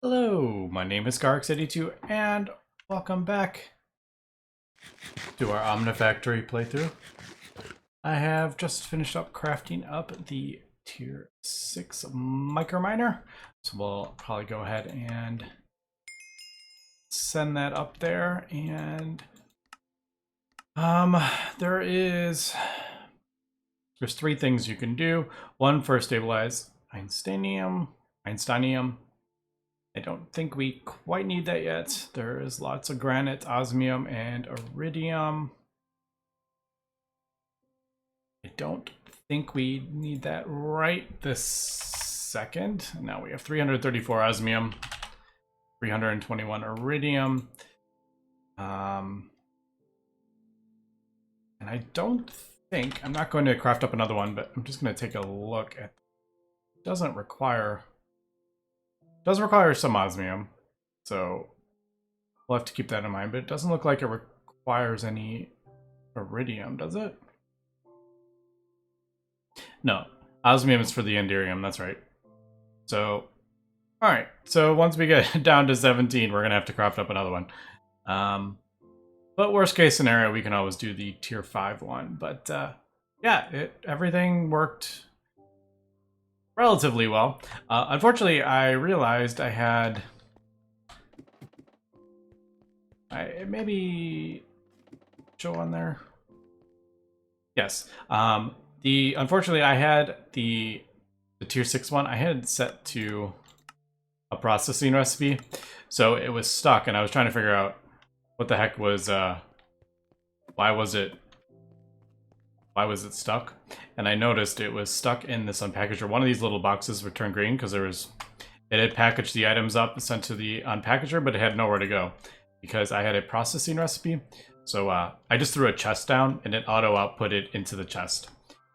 Hello, my name is Garx82 and welcome back to our Omnifactory playthrough. I have just finished up crafting up the tier 6 microminer, so we'll probably go ahead and send that up there. And there's three things you can do. One for stabilize Einsteinium. I don't think we quite need that yet. There is lots of granite, osmium, and iridium. I don't think we need that right this second. Now we have 334 osmium, 321 iridium. And I don't think, I'm not going to craft up another one, but I'm just going to take a look at, it does require some osmium, so we'll have to keep that in mind, but it doesn't look like it requires any iridium, does it? No, osmium is for the enderium, that's right. So, alright, so once we get down to 17, we're going to have to craft up another one. But worst case scenario, we can always do the tier 5 one. But yeah, everything worked relatively well. Unfortunately, I realized I had... maybe show on there? Yes. Unfortunately, I had the tier 6 one, I had it set to a processing recipe. So it was stuck, and I was trying to figure out what the heck was, why was it stuck? And I noticed it was stuck in this unpackager. One of these little boxes would turn green because it had packaged the items up and sent to the unpackager, but it had nowhere to go because I had a processing recipe. So I just threw a chest down and it auto output it into the chest.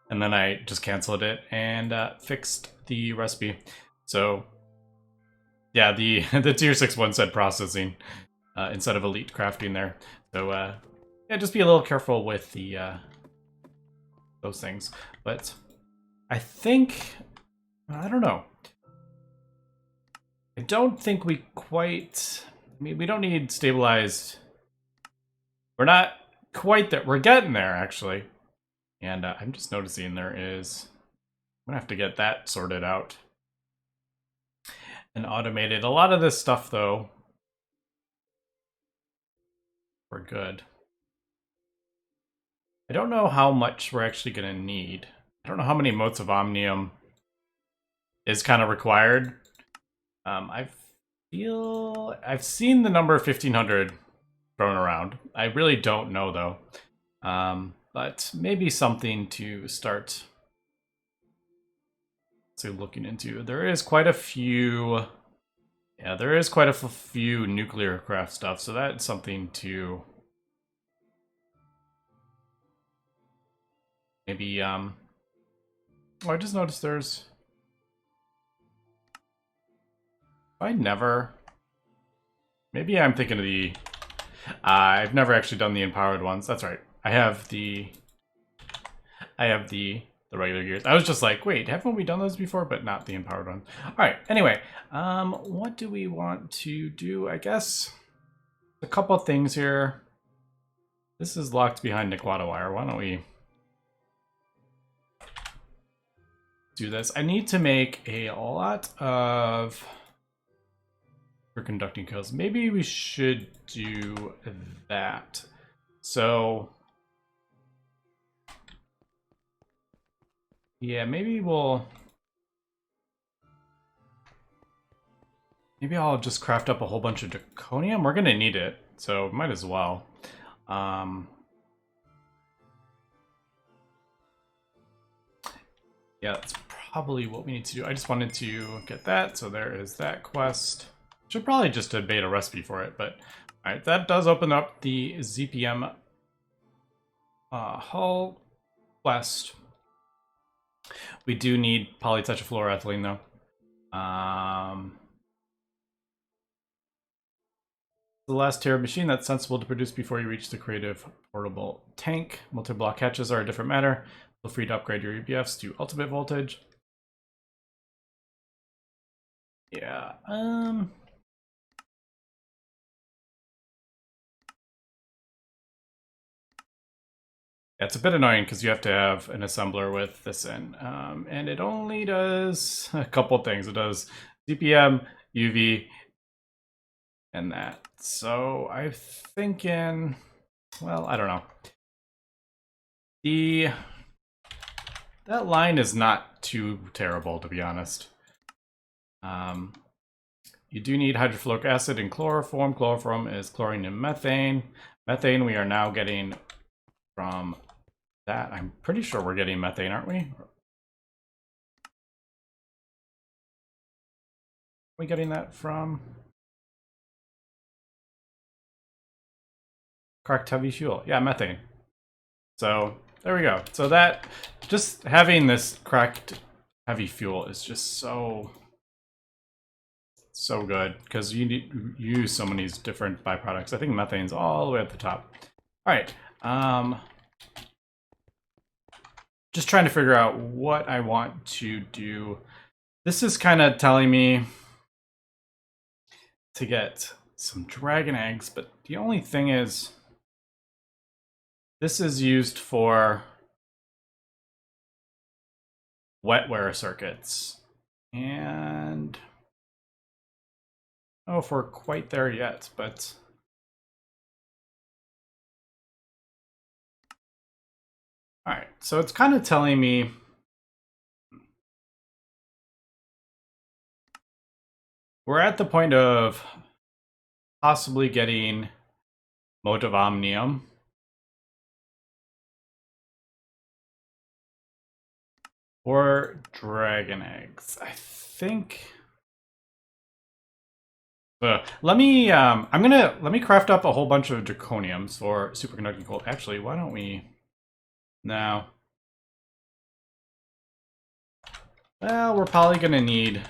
And then I just canceled it and fixed the recipe. So yeah, the tier 6 one said processing instead of elite crafting there. So yeah, just be a little careful with the those things. But I think, I don't know. I don't think we quite, I mean, we don't need stabilized. We're not quite there. We're getting there, actually. And I'm just noticing there is, I'm gonna have to get that sorted out and automated. A lot of this stuff, though, we're good. I don't know how much we're actually gonna need. I don't know how many motes of omnium is kind of required. I've seen the number 1500 thrown around. I really don't know though. But maybe something to start looking into. There is quite a few. Yeah, there is quite a few nuclear craft stuff, so that's something to maybe. Oh, I just noticed there's. Maybe I'm thinking of the... I've never actually done the empowered ones. That's right. I have the regular gears. I was just like, wait, haven't we done those before? But not the empowered ones. All right. Anyway, what do we want to do? I guess a couple of things here. This is locked behind Niquata wire. Why don't we do this? I need to make a lot of superconducting coils. Maybe we should do that. So yeah, maybe I'll just craft up a whole bunch of draconium. We're gonna need it, so might as well. Yeah, that's probably what we need to do. I just wanted to get that, so there is that quest. Should probably just a beta recipe for it, but all right, that does open up the ZPM hull quest. We do need polytetrafluoroethylene though. The last tier of machine that's sensible to produce before you reach the creative portable tank. Multi-block hatches are a different matter. Feel free to upgrade your EBFs to ultimate voltage. Yeah, It's a bit annoying because you have to have an assembler with this in, and it only does a couple things. It does CPM, UV, and that. So I'm thinking, well, I don't know. That line is not too terrible, to be honest. You do need hydrofluoric acid and chloroform. Chloroform is chlorine and methane. Methane we are now getting from that. I'm pretty sure we're getting methane, aren't we? Are we getting that from cracked heavy fuel? Yeah, methane. So there we go. So that, just having this cracked heavy fuel is just so good because you use so many different byproducts. I think methane's all the way at the top. All right. Just trying to figure out what I want to do. This is kind of telling me to get some dragon eggs, but the only thing is this is used for wetware circuits. And I don't know if we're quite there yet, but all right, so it's kind of telling me we're at the point of possibly getting mote of omnium. Or dragon eggs. I think. Let me craft up a whole bunch of draconiums for superconducting coal. Actually, why don't we now? Well, we're probably gonna need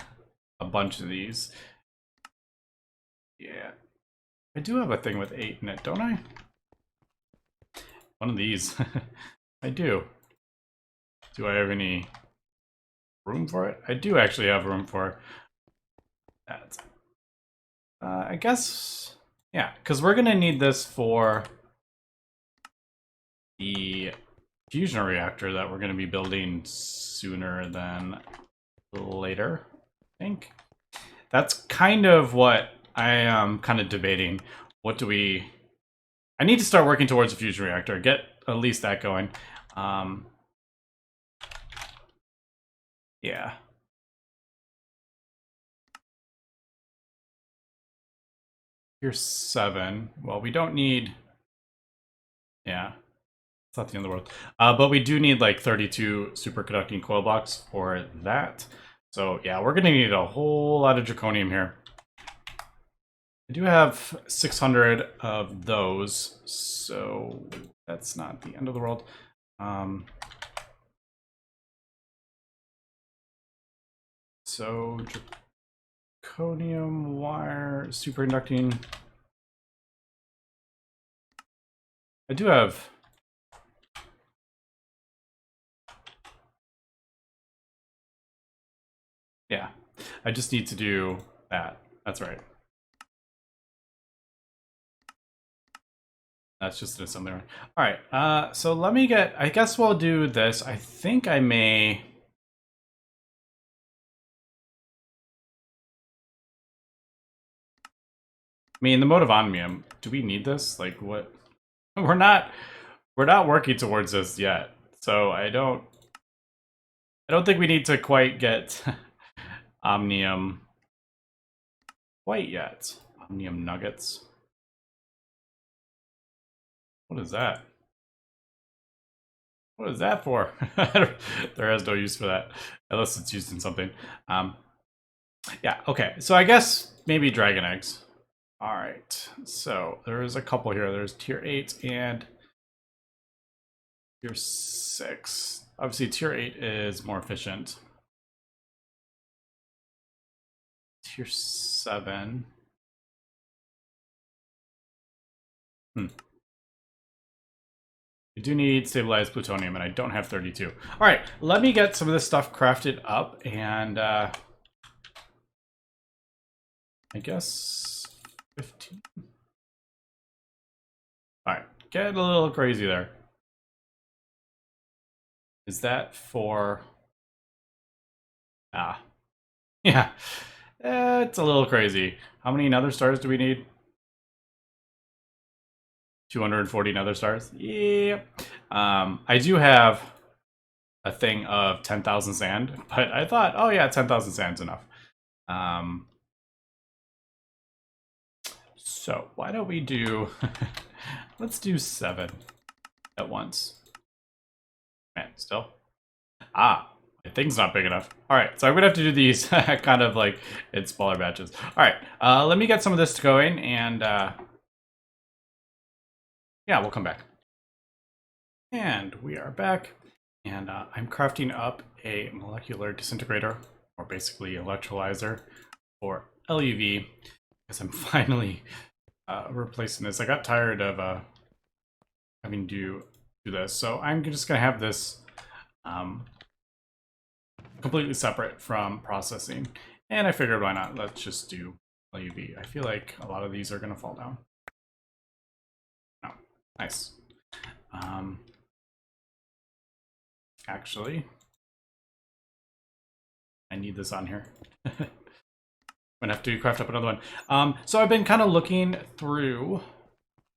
a bunch of these. Yeah. I do have a thing with 8 in it, don't I? One of these. I do. Do I have any room for it? I do actually have room for that. I guess, yeah, because we're gonna need this for the fusion reactor that we're gonna be building sooner than later, I think. That's kind of what I am kind of debating. What do we... I need to start working towards a fusion reactor, get at least that going. Yeah. Here's 7. Well, we don't need... Yeah. It's not the end of the world. But we do need like 32 superconducting coil blocks for that. So yeah, we're gonna need a whole lot of draconium here. I do have 600 of those, so that's not the end of the world. So draconium wire, superconducting. I do have... Yeah, I just need to do that. That's right. That's just an assembly run. All right, so let me get... I guess we'll do this. I think I may... I mean, the mode of omnium, do we need this? Like, what? We're not working towards this yet. So I don't think we need to quite get omnium quite yet. Omnium nuggets. What is that? What is that for? There has no use for that unless it's used in something. Yeah, okay. So I guess maybe dragon eggs. All right. So there's a couple here. There's tier 8 and tier 6. Obviously, tier 8 is more efficient. Tier 7. We do need stabilized plutonium, and I don't have 32. All right, let me get some of this stuff crafted up, and I guess 15. All right, get a little crazy there. Is that for... Ah, yeah. It's a little crazy. How many nether stars do we need? 240 nether stars? Yep. I do have a thing of 10,000 sand, but I thought, oh yeah, 10,000 sand's enough. So why don't we do, let's do 7 at once. Man, still. Ah, my thing's not big enough. All right, so I'm gonna have to do these kind of like in smaller batches. All right, let me get some of this going, and yeah, we'll come back. And we are back, and I'm crafting up a molecular disintegrator, or basically electrolyzer, for LUV, because I'm finally replacing this. I got tired of having to do this, so I'm just gonna have this completely separate from processing. And I figured, why not? Let's just do LUV. I feel like a lot of these are gonna fall down. Oh, nice. Actually, I need this on here. I'm gonna have to craft up another one. So I've been kind of looking through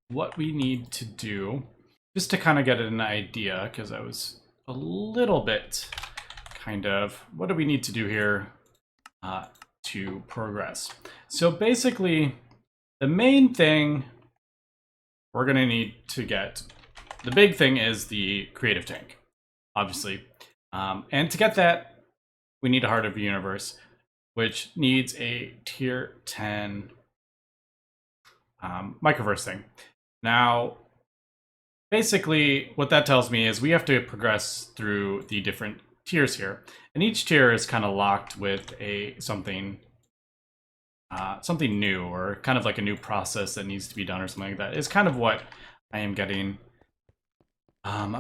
what we need to do just to kind of get an idea, because I was a little bit kind of, what do we need to do here to progress? So basically, the main thing we're gonna need to get, the big thing is the creative tank, obviously. And to get that, we need a Heart of the Universe, which needs a tier 10 microverse thing. Now, basically, what that tells me is we have to progress through the different tiers here, and each tier is kind of locked with a something new, or kind of like a new process that needs to be done, or something like that. Is kind of what I am getting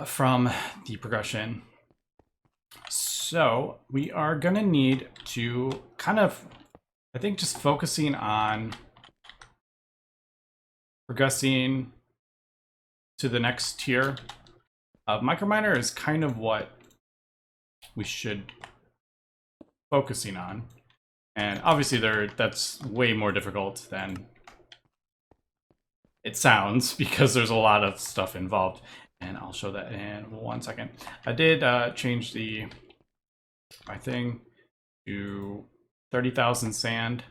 from the progression. So we are gonna need to kind of, I think, just focusing on progressing to the next tier of microminer is kind of what we should focusing on. And obviously that's way more difficult than it sounds, because there's a lot of stuff involved. And I'll show that in 1 second. I did change my thing to 30,000 sand.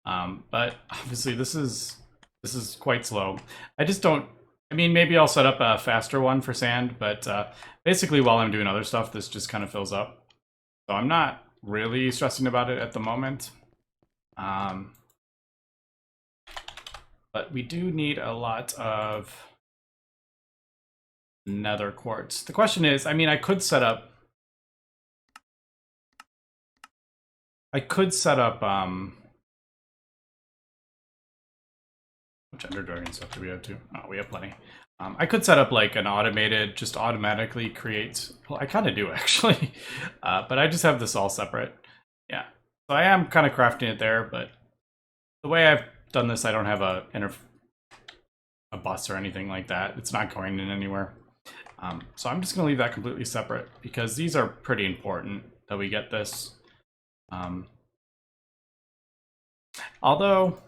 But obviously this is quite slow. I just don't, I mean, maybe I'll set up a faster one for sand, but basically while I'm doing other stuff, this just kind of fills up. So I'm not really stressing about it at the moment. But we do need a lot of nether quartz. The question is, I mean, I could set up which Ender Dragon stuff do we have too? Oh, we have plenty. I could set up like an automated, just automatically creates, well, I kind of do actually, but I just have this all separate. Yeah, so I am kind of crafting it there, but the way I've done this, I don't have a bus or anything like that. It's not going in anywhere. So I'm just gonna leave that completely separate, because these are pretty important that we get this. Although,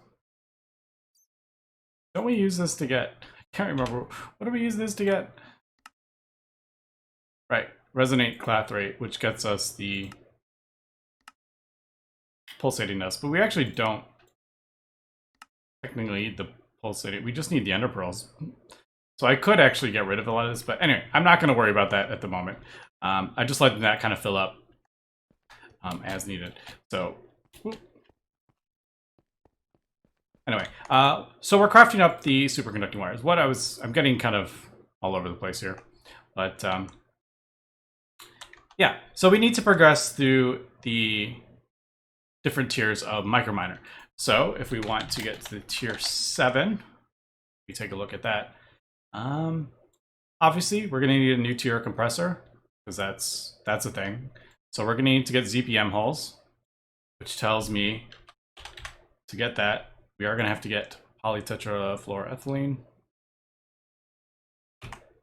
don't we use this to get, I can't remember, what do we use this to get? Right, resonate clathrate, which gets us the pulsating dust, but we actually don't technically need the pulsating, we just need the ender pearls. So I could actually get rid of a lot of this, but anyway, I'm not gonna worry about that at the moment. I just let that kind of fill up as needed. So, whoop. Anyway, so we're crafting up the superconducting wires. I'm getting kind of all over the place here, but yeah, so we need to progress through the different tiers of microminer. So if we want to get to the tier 7, we take a look at that. Obviously, we're gonna need a new tier compressor, because that's a thing. So we're gonna need to get ZPM holes, which tells me to get that, we are going to have to get polytetrafluoroethylene.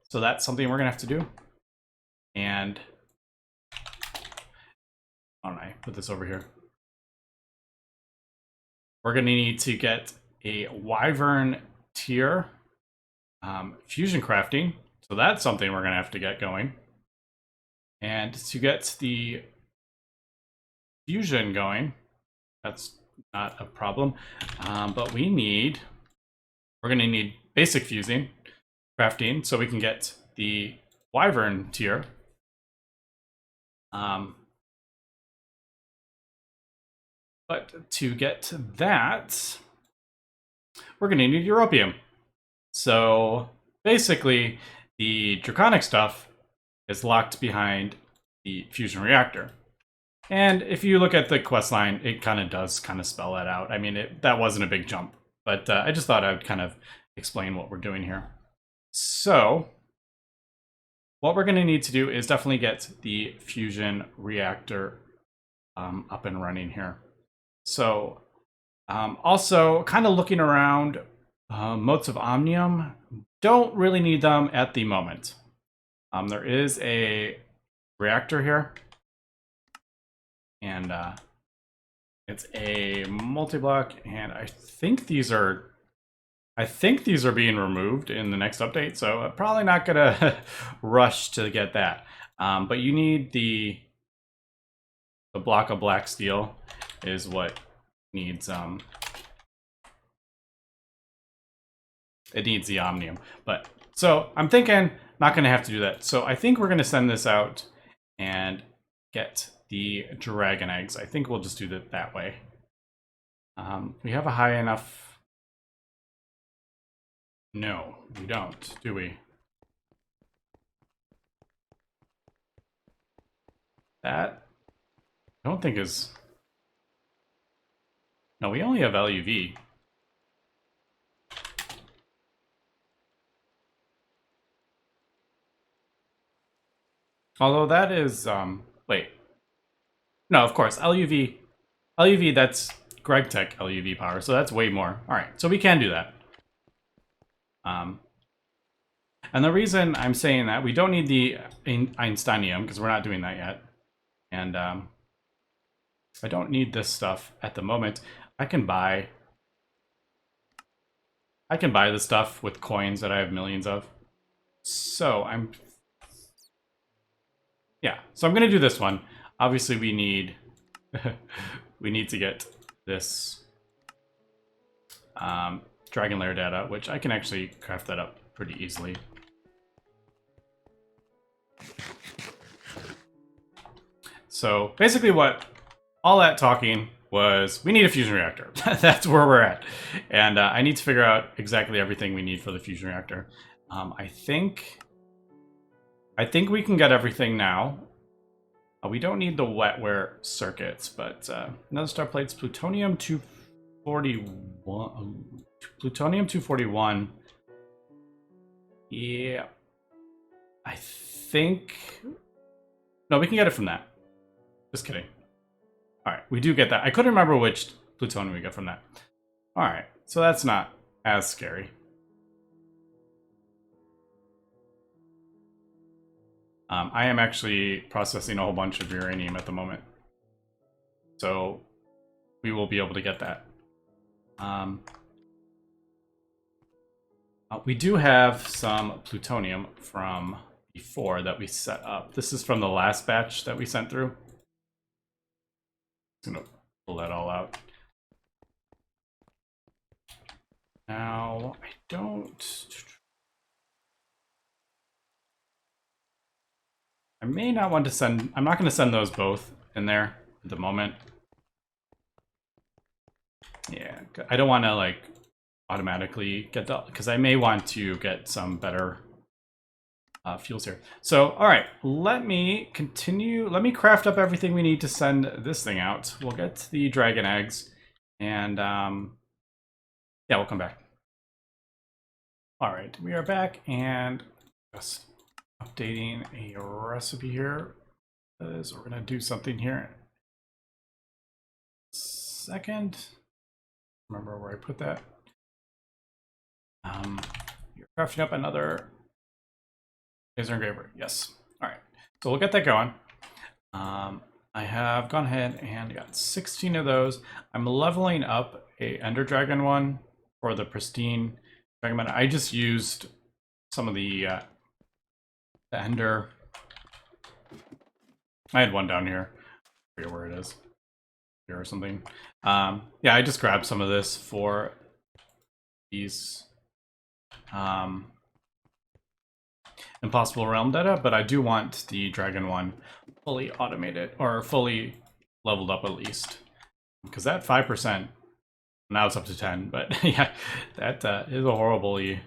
So that's something we're going to have to do. And why don't I put this over here? We're going to need to get a Wyvern tier fusion crafting. So that's something we're going to have to get going. And to get the fusion going, that's not a problem. But we're going to need basic fusing crafting so we can get the Wyvern tier. But to get that, we're going to need Europium. So basically, the Draconic stuff is locked behind the fusion reactor. And if you look at the quest line, it kind of does spell that out. I mean, that wasn't a big jump, but I just thought I would kind of explain what we're doing here. So what we're going to need to do is definitely get the fusion reactor up and running here. So also kind of looking around, motes of omnium, don't really need them at the moment. There is a reactor here, and it's a multi-block, and I think these are being removed in the next update, so I'm probably not gonna rush to get that. But you need the block of black steel is what needs it needs the omnium. But so I'm thinking not gonna have to do that. So I think we're gonna send this out and get the dragon eggs. I think we'll just do it that way. We have a high enough. No, we don't, do we? That I don't think is. No, we only have LUV. Although that is, wait. No, of course, LUV, that's Gregtech LUV power, so that's way more. All right, so we can do that. And the reason I'm saying that, we don't need the Einsteinium, because we're not doing that yet. And I don't need this stuff at the moment. I can buy the stuff with coins that I have millions of. So so I'm gonna do this one. Obviously we need we need to get this dragon lair data, which I can actually craft that up pretty easily. So basically all that talking was, we need a fusion reactor. That's where we're at. And I need to figure out exactly everything we need for the fusion reactor. I think we can get everything now. We don't need the wetware circuits, but another star plates, plutonium 241. Plutonium 241. Yeah. I think... No, we can get it from that. Just kidding. Alright, we do get that. I couldn't remember which plutonium we got from that. Alright, so that's not as scary. I am actually processing a whole bunch of uranium at the moment. So we will be able to get that. We do have some plutonium from before that we set up. This is from the last batch that we sent through. I'm gonna pull that all out. Now, I may not want to send, I'm not going to send those both in there at the moment. Yeah, I don't want to like automatically get that, because I may want to get some better fuels here. So, all right, let me continue. Let me craft up everything we need to send this thing out. We'll get the dragon eggs, and yeah, we'll come back. All right, we are back, and just updating a recipe here, because we're gonna do something here. Second, remember where I put that. You're crafting up another laser engraver. Yes. All right. So we'll get that going. I have gone ahead and got 16 of those. I'm leveling up a Ender Dragon one for the pristine Dragon Man. I just used some of the Ender. I had one down here. I forget where it is. Here or something. Yeah, I just grabbed some of this for these Impossible Realm data, but I do want the Dragon one fully automated, or fully leveled up at least. Because that 5%, now it's up to 10, but yeah, that is a horribly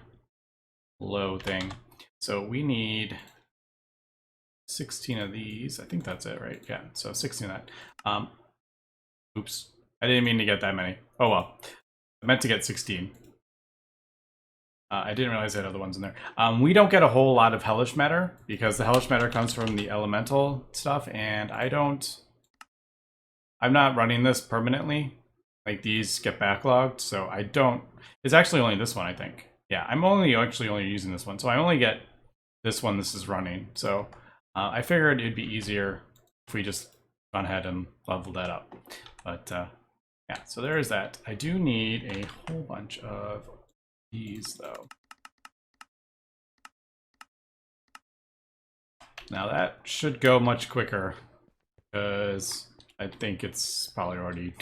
low thing. So we need 16 of these. I think that's it, right? Yeah, so 16 of that. Oops, I didn't mean to get that many. Oh well, I meant to get 16. I didn't realize I had other ones in there. We don't get a whole lot of hellish matter because the hellish matter comes from the elemental stuff, and I'm not running this permanently. Like, these get backlogged, so I don't. It's actually only this one, I think. Yeah, I'm only using this one, so I only get this one. This is running, so I figured it'd be easier if we just gone ahead and leveled that up. But yeah, so there is that. I do need a whole bunch of these though. Now that should go much quicker because I think it's probably already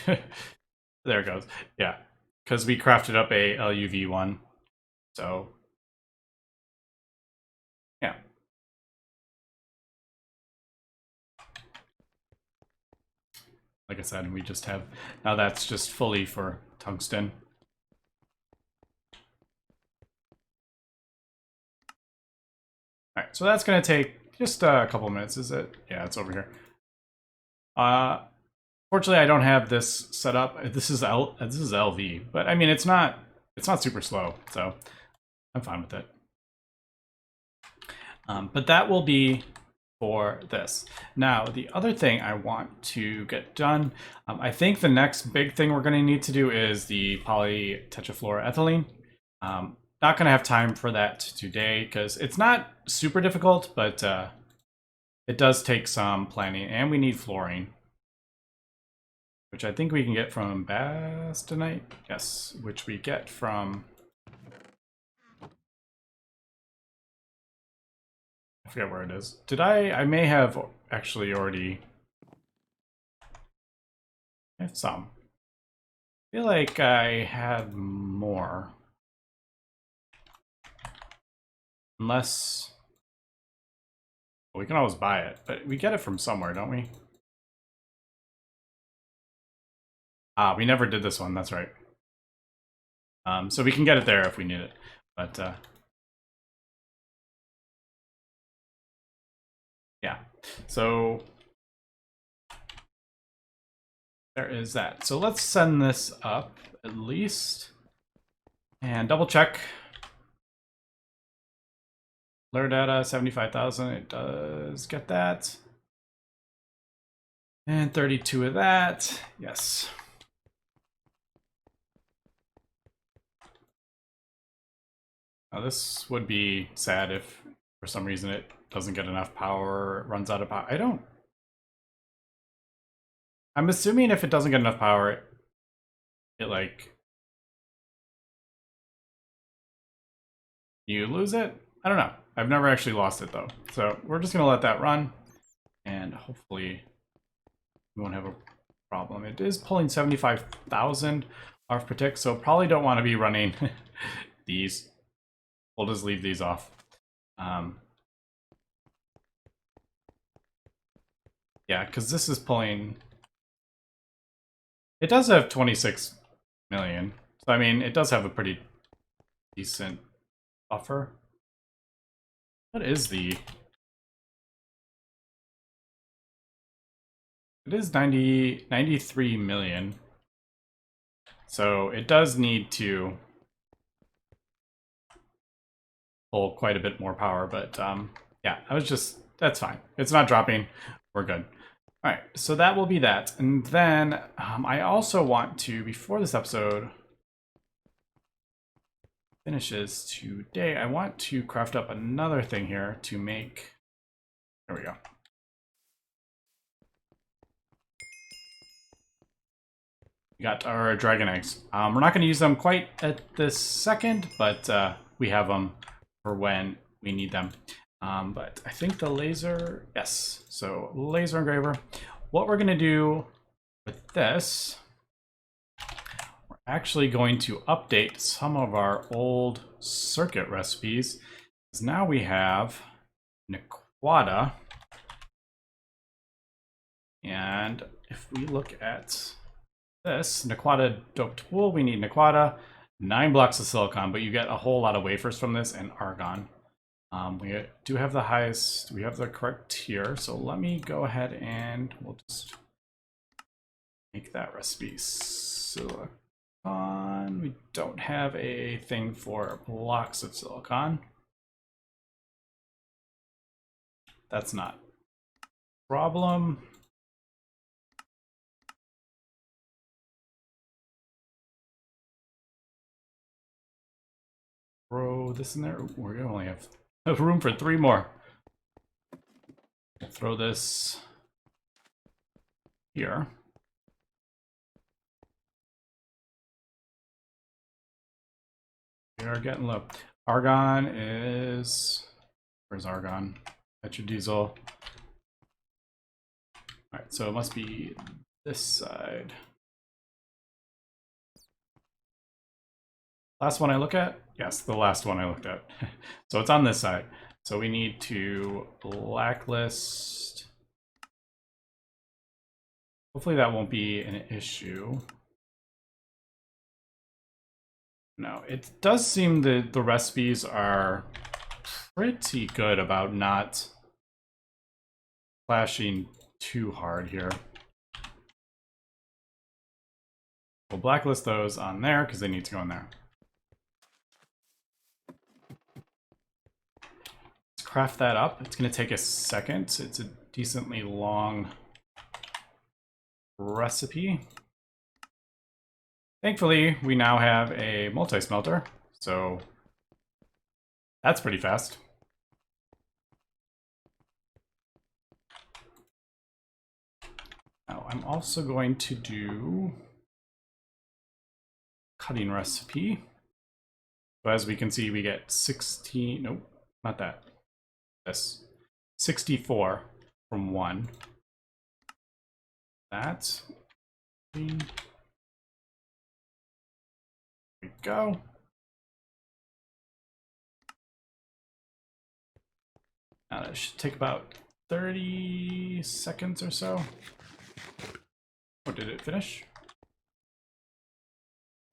there it goes. Yeah, because we crafted up a LUV one, so yeah. Like I said, we just have now that's just fully for tungsten. All right, so that's going to take just a couple minutes, is it? Yeah, it's over here. Fortunately, I don't have this set up. This is LV, but I mean, it's not super slow, so I'm fine with it. But that will be for this. Now, the other thing I want to get done, I think the next big thing we're going to need to do is the polytetrafluoroethylene. Not going to have time for that today because it's not super difficult, but it does take some planning, and we need fluorine, which I think we can get from Bastonite. Yes, which we get from... I forget where it is. Did I may have actually already... I have some. I feel like I had more. Unless... Well, we can always buy it, but we get it from somewhere, don't we? Ah, we never did this one, that's right. So we can get it there if we need it, but yeah. So there is that. So let's send this up at least and double check. Blur data 75,000. It does get that. And 32 of that. Yes. Now this would be sad if for some reason it doesn't get enough power, it runs out of power. I'm assuming if it doesn't get enough power, it like... You lose it? I don't know. I've never actually lost it though. So we're just gonna let that run and hopefully we won't have a problem. It is pulling 75,000 RF per tick, so probably don't want to be running these. We'll just leave these off. Yeah, because this is pulling... It does have 26 million. So, I mean, it does have a pretty decent buffer. What is the... It is 93 million. So it does need to pull quite a bit more power, but yeah, that's fine. It's not dropping. We're good. All right, so that will be that. And then I also want to, before this episode finishes today, I want to craft up another thing here to make There we go. We got our dragon eggs. We're not going to use them quite at this second, but we have them for when we need them. But I think the laser, yes. So laser engraver. What we're going to do with this, we're actually going to update some of our old circuit recipes. Because now we have Nequata. And if we look at this, Nequata doped wool, we need Nequata, 9 blocks of silicon, but you get a whole lot of wafers from this and argon. We do have the highest, we have the correct tier, so let me go ahead and we'll just make that recipe. Silicon, we don't have a thing for blocks of silicon. That's not a problem. Throw this in there. Ooh, we're gonna only have room for 3 more. Throw this here. We are getting low. Argon is, where's argon? Petrodiesel. All right, so it must be this side. Last one I look at? Yes, the last one I looked at. So it's on this side. So we need to blacklist. Hopefully that won't be an issue. No, it does seem that the recipes are pretty good about not clashing too hard here. We'll blacklist those on there because they need to go in there. Let's craft that up. It's going to take a second. It's a decently long recipe. Thankfully, we now have a multi-smelter, so that's pretty fast. Now, I'm also going to do cutting recipe. So as we can see, we get 16, nope, not that, this, 64 from 1. That, there we go. Now that should take about 30 seconds or so. Oh, did it finish?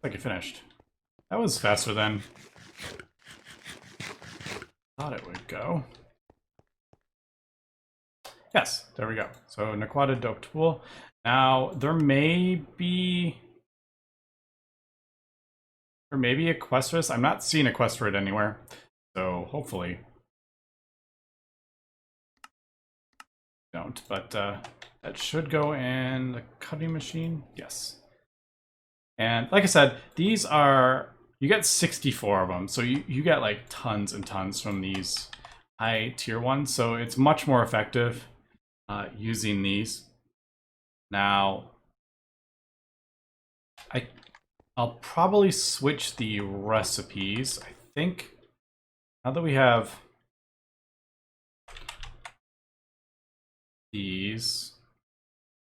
Like it finished. That was faster than thought it would go. Yes, there we go. So Nequata doped wool. Now there may be a quest for this. I'm not seeing a quest for it anywhere. So hopefully don't, but that should go in the cutting machine. Yes. And like I said, these are, you get 64 of them. So you get like tons and tons from these high tier ones. So it's much more effective using these. Now, I'll probably switch the recipes. I think now that we have these,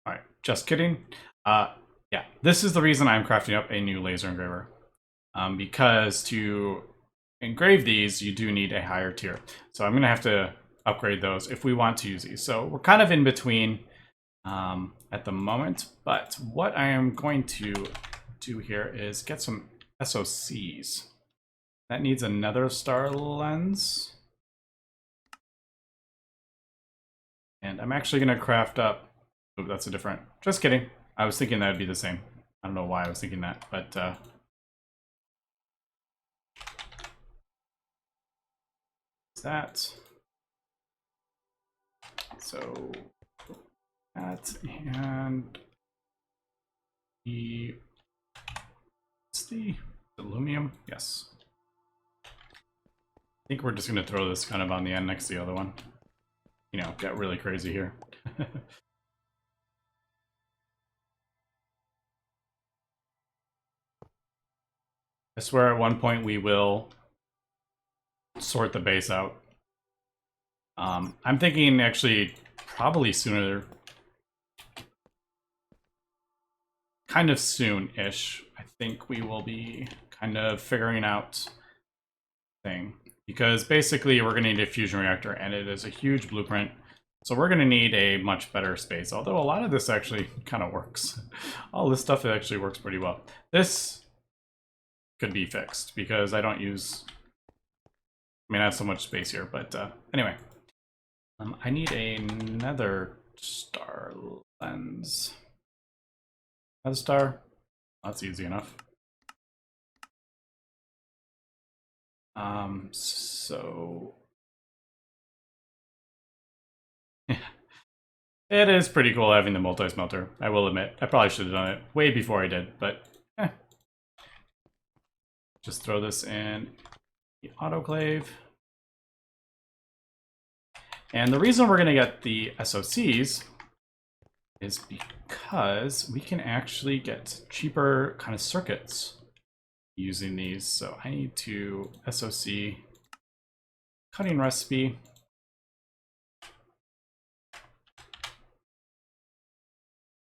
all right, just kidding. Yeah, this is the reason I'm crafting up a new laser engraver. Because to engrave these, you do need a higher tier. So I'm gonna have to upgrade those if we want to use these. So we're kind of in between at the moment, but what I am going to do here is get some SOCs. That needs another star lens. And I'm actually gonna craft up, oh, that's a different, just kidding. I was thinking that would be the same. I don't know why I was thinking that, but that. So that and the, what's the aluminum? Yes. I think we're just gonna throw this kind of on the end next to the other one. you know, get really crazy here. I swear at one point we will sort the base out. I'm thinking actually probably sooner, kind of soon-ish. I think we will be kind of figuring out thing, because basically we're going to need a fusion reactor, and it is a huge blueprint. So we're going to need a much better space, although a lot of this actually kind of works. All this stuff actually works pretty well. This could be fixed because I don't use, I mean, I have so much space here, but anyway. I need another star lens. Another star? That's easy enough. So it is pretty cool having the multi-smelter, I will admit. I probably should have done it way before I did, but just throw this in the autoclave. And the reason we're going to get the SOCs is because we can actually get cheaper kind of circuits using these. So I need to SOC cutting recipe.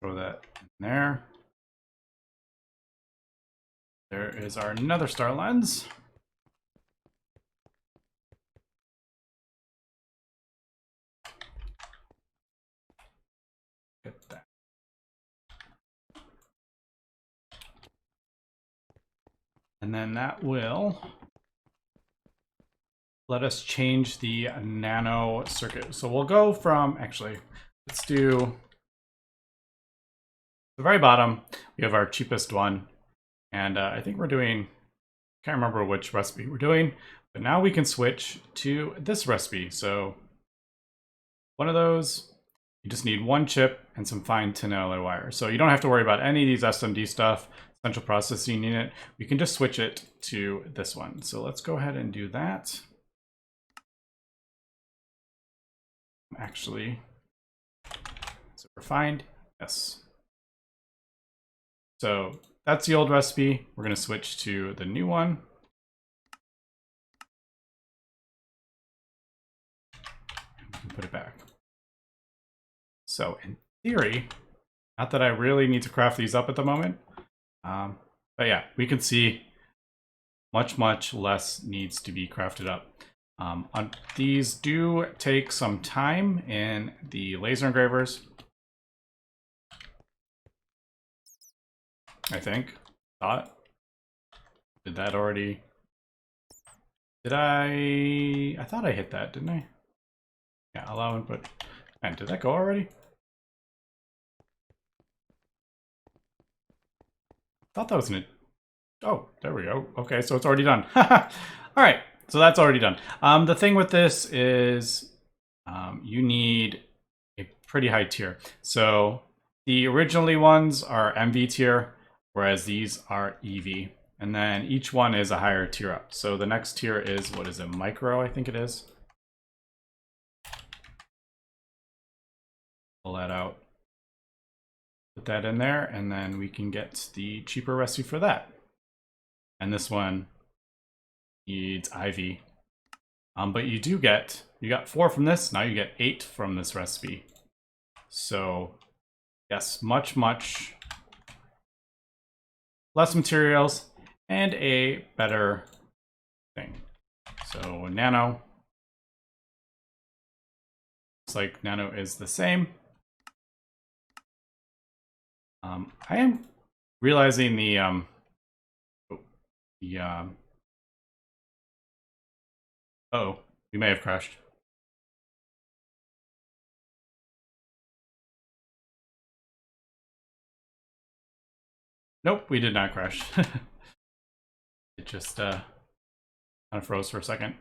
Throw that in there. There is our another star lens. Get that. And then that will let us change the nano circuit. So we'll go from, actually, let's do the very bottom. We have our cheapest one. And I think we're doing, can't remember which recipe we're doing, but now we can switch to this recipe. So one of those, you just need one chip and some fine tin alloy wire. So you don't have to worry about any of these SMD stuff, central processing unit. We can just switch it to this one. So let's go ahead and do that. Actually, so refined, yes. So that's the old recipe. We're going to switch to the new one. And we can put it back. So in theory, not that I really need to craft these up at the moment, but yeah, we can see much less needs to be crafted up. These do take some time in the laser engravers, I think. Did that already? Did I thought I hit that, didn't I? Yeah, allow input. Man, did that go already? Thought that was an. Oh, there we go. Okay, so it's already done. All right, so that's already done. The thing with this is you need a pretty high tier. So the originally ones are MV tier, whereas these are EV. And then each one is a higher tier up. So the next tier is, what is it, micro, I think it is. Pull that out. Put that in there, and then we can get the cheaper recipe for that. And this one needs IV. But you do get, you got 4 from this, now you get 8 from this recipe. So yes, much less materials and a better thing. So nano, looks like nano is the same. I am realizing oh, we may have crashed. Nope, we did not crash. It just kind of froze for a second.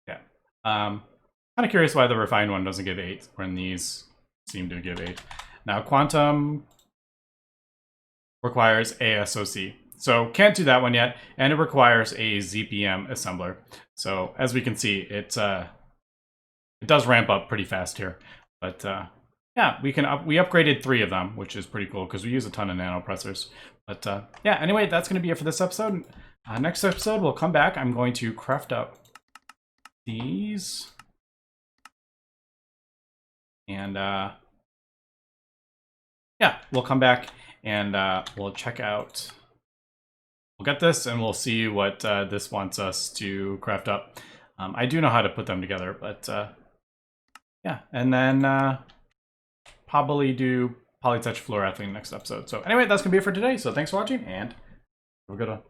Yeah. Kind of curious why the refined one doesn't give 8 when these seem to give 8. Now, quantum requires ASOC. So can't do that one yet, and it requires a ZPM assembler. So as we can see, it does ramp up pretty fast here. But yeah, we upgraded 3 of them, which is pretty cool because we use a ton of nanopressors. But yeah, anyway, that's going to be it for this episode. Next episode, we'll come back. I'm going to craft up these. And yeah, we'll come back and we'll check out. We'll get this and we'll see what this wants us to craft up. I do know how to put them together, but yeah, and then probably do polytouch fluoroethylene next episode. So anyway, that's gonna be it for today. So thanks for watching and have a good one.